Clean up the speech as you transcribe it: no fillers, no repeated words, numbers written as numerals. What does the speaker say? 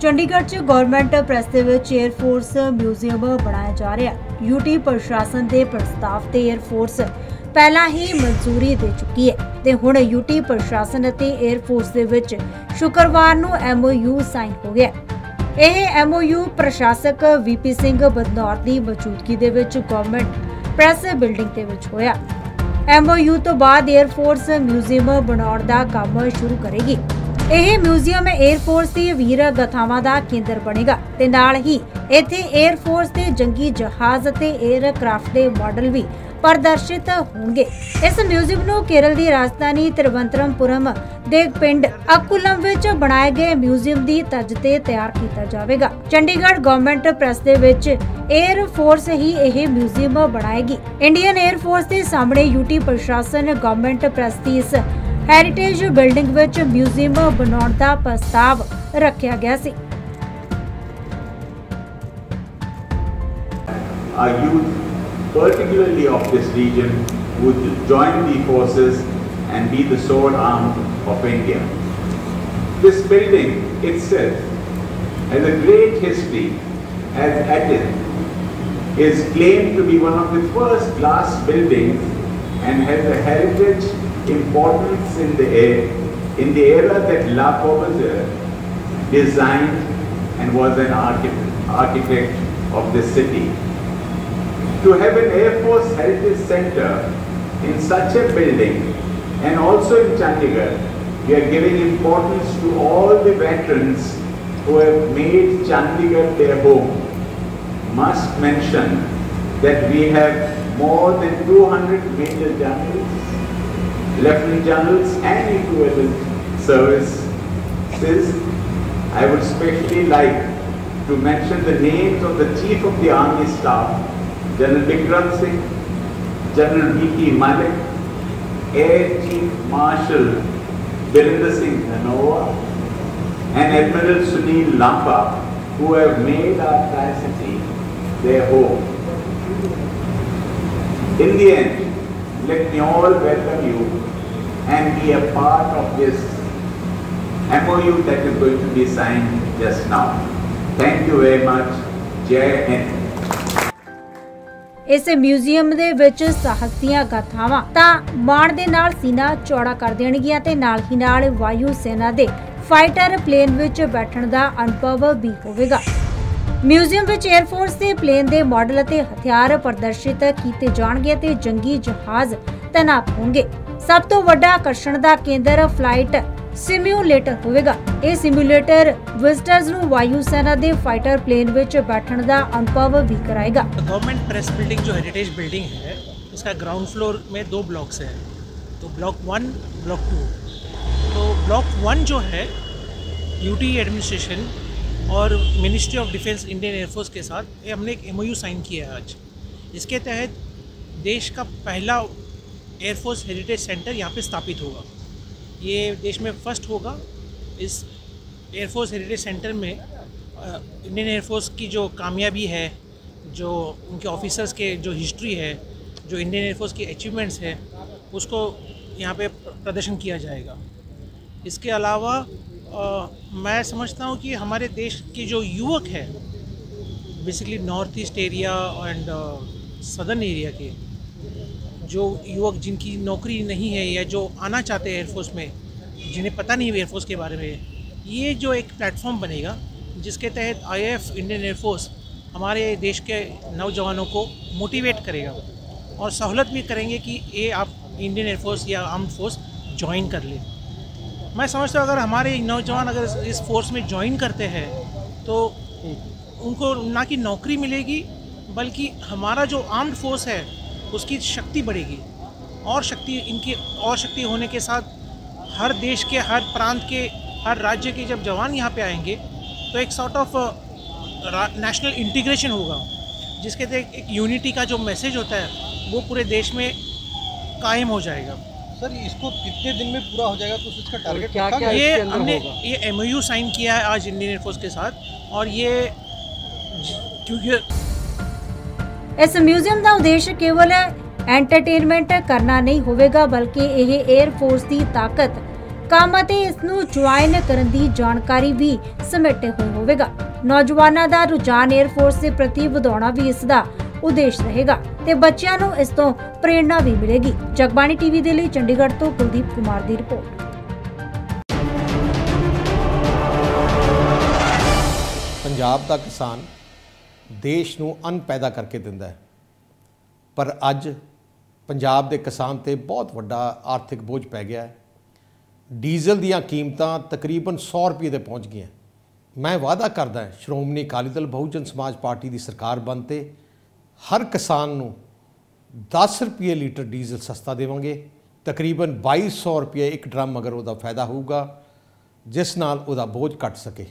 चंडीगढ़ च government press दे विच air force museum बनाया जा रहा। यूटी प्रशासन के प्रस्ताव ते एयरफोर्स पहला ही मंजूरी दे चुकी है ते हुण यूटी प्रशासन अते एयरफोर्स दे विच शुक्रवार नूं MOU साइन हो गया। यह MOU प्रशासक VP सिंह बदनौर की मौजूदगी दे विच गवर्नमेंट प्रेस बिल्डिंग दे विच होया। MOU तो बाद एयरफोर्स म्यूजियम बनाउण दा काम शुरू करेगी। यह म्यूजियम एयरफोर्स की वीर गथावां दा केंद्र बनेगा ते नाल ही इत्थे एयरफोर्स के जंगी जहाज ते एयरक्राफ्ट के मॉडल भी प्रदर्शित होंगे। इस म्यूजियम नूं केरल की राजधानी तिरुवनंतपुरम दे पिंड अकुलम विच बनाए गए म्यूजियम की तर्ज ते तैयार किया जाएगा। चंडीगढ़ गवर्नमेंट प्रेस दे विच एयरफोर्स ही यह म्यूजियम बनाएगी। इंडियन एयरफोर्स के सामने यूटी प्रशासन गवर्नमेंट प्रेस की इस हैरिटेज बिल्डिंग विच म्यूजियम बनाउण दा प्रस्ताव रखा गया सी। Our youth, particularly of this region, would join the forces and be the sword arm of India. This building itself has a great history, as Athens is claimed to be one of the first glass buildings and has a heritage importance in the era that Le Corbusier designed and was an architect of this city. To have an Air Force Heritage Center in such a building and also in Chandigarh, we are giving importance to all the veterans who have made Chandigarh their home. Must mention that we have more than 200 Major Generals, Lieutenant Generals and equivalent services. I would especially like to mention the names of the Chief of the Army Staff, General Vikram Singh, General V.P. Malik, Air Chief Marshal Birinder Singh Dhanoa, and Admiral Sunil Lamba, who have made our Tri-City their home. In the end, let me all welcome you and be a part of this MOU that is going to be signed just now. Thank you very much. Jai Hind. इस museum दे विच साहसियां गाथावां तां माण दे नाल सीना चौड़ा कर देणगियां ते नाल ही नाल वायु सेना दे फाइटर प्लेन विच बैठण दा अनुभव भी होवेगा। म्यूजियम विच एयरफोर्स दे प्लेन दे मॉडल अते हथियार प्रदर्शित कीते जाणगे ते जंगी जहाज तैनात होणगे। सब तो वड्डा आकर्षण दा केंद्र फ्लाइट सिम्यूलेटर होवेगा। यह सिम्यूलेटर विजिटर्स नूं वायु सेना दे फाइटर प्लेन विच बैठण दा अनुभव भी कराएगा। गवर्नमेंट प्रेस बिल्डिंग जो हेरिटेज बिल्डिंग है, इसका ग्राउंड फ्लोर में 2 ब्लॉक्स हैं, तो ब्लॉक 1, ब्लॉक 2। तो ब्लॉक 1 जो है यूटी एडमिनिस्ट्रेशन और ministry of defence Indian air force के साथ हमने एक MOU साइन किया है आज। इसके तहत देश का पहला एयरफोर्स हेरिटेज सेंटर यहाँ पे स्थापित होगा। ये देश में फर्स्ट होगा। इस एयरफोर्स हेरिटेज सेंटर में इंडियन एयरफोर्स की जो कामयाबी है, जो उनके ऑफिसर्स के जो हिस्ट्री है, जो इंडियन एयरफोर्स की अचीवमेंट्स है, उसको यहाँ पे प्रदर्शन किया जाएगा। इसके अलावा मैं समझता हूँ कि हमारे देश के जो युवक है, basically north east area and southern area के जो युवक जिनकी नौकरी नहीं है या जो आना चाहते हैं एयरफोर्स में, जिन्हें पता नहीं है एयरफोर्स के बारे में, ये जो एक प्लेटफॉर्म बनेगा जिसके तहत IAF इंडियन एयरफोर्स हमारे देश के नौजवानों को मोटिवेट करेगा और सहूलत भी करेंगे कि ये आप इंडियन एयरफोर्स या आर्म्ड फोर्स ज्वाइन कर लें। मैं समझता हूँ अगर हमारे नौजवान अगर इस फोर्स में ज्वाइन करते हैं तो उनको ना कि नौकरी मिलेगी, बल्कि हमारा जो आर्म्ड फोर्स है उसकी शक्ति बढ़ेगी। और शक्ति होने के साथ हर देश के, हर प्रांत के, हर राज्य के जब जवान यहाँ पे आएंगे तो एक सॉर्ट ऑफ नेशनल इंटीग्रेशन होगा, जिसके तहत एक यूनिटी का जो मैसेज होता है वो पूरे देश में कायम हो जाएगा। सर, इसको कितने दिन में पूरा हो जाएगा? तो इसका टारगेट क्या ये हमने ये MOU साइन किया है आज इंडियन एयरफोर्स के साथ। और ये क्योंकि इस म्यूजियम का उद्देश्य केवल एंटरटेनमेंट करना नहीं होवेगा, बल्कि यह एयरफोर्स की ताकत ਕੰਮ ਅਤੇ ਇਸ ਨੂੰ ਜੁਆਇਨ ਕਰਨ ਦੀ ਜਾਣਕਾਰੀ ਵੀ ਸਮੇਟੇ ਹੋਏ ਹੋਵੇਗਾ। ਨੌਜਵਾਨਾਂ ਦਾ ਰੁਝਾਨ 에ਅਰਫੋਰਸ ਦੇ ਪ੍ਰਤੀ ਵਧਾਉਣਾ ਵੀ ਇਸ ਦਾ ਉਦੇਸ਼ ਰਹੇਗਾ ਤੇ ਬੱਚਿਆਂ ਨੂੰ ਇਸ ਤੋਂ ਪ੍ਰੇਰਣਾ ਵੀ ਮਿਲੇਗੀ। ਜਗਬਾਣੀ ਟੀਵੀ ਦੇ ਲਈ ਚੰਡੀਗੜ੍ਹ ਤੋਂ ਕੁਲਦੀਪ ਕੁਮਾਰ ਦੀ ਰਿਪੋर्ट। ਪੰਜਾਬ ਦਾ ਕਿਸਾਨ ਦੇਸ਼ ਨੂੰ ਅੰਨ ਪੈਦਾ ਕਰਕੇ ਦਿੰਦਾ ਹੈ, ਪਰ ਅੱਜ ਪੰਜਾਬ ਦੇ ਕਿਸਾਨ ਤੇ ਬਹੁਤ ਵੱਡਾ ਆਰਥਿਕ ਬੋਝ ਪੈ ਗਿਆ ਹੈ। ਡੀਜ਼ਲ ਦੀਆਂ ਕੀਮਤਾਂ ਤਕਰੀਬਨ 100 ਰੁਪਏ ਤੇ ਪਹੁੰਚ ਗਈਆਂ। ਮੈਂ ਵਾਅਦਾ ਕਰਦਾ ਸ਼੍ਰੋਮਣੀ ਅਕਾਲੀ ਦਲ ਬਹੁਜਨ ਸਮਾਜ ਪਾਰਟੀ ਦੀ ਸਰਕਾਰ ਬਣ ਤੇ ਹਰ ਕਿਸਾਨ ਨੂੰ 10 ਰੁਪਏ ਲੀਟਰ ਡੀਜ਼ਲ ਸਸਤਾ ਦੇਵਾਂਗੇ। ਤਕਰੀਬਨ 2200 ਰੁਪਏ ਇੱਕ ਡਰਮ ਅਗਰ ਉਹਦਾ ਫਾਇਦਾ ਹੋਊਗਾ, ਜਿਸ ਨਾਲ ਉਹਦਾ ਬੋਝ ਘਟ ਸਕੇ।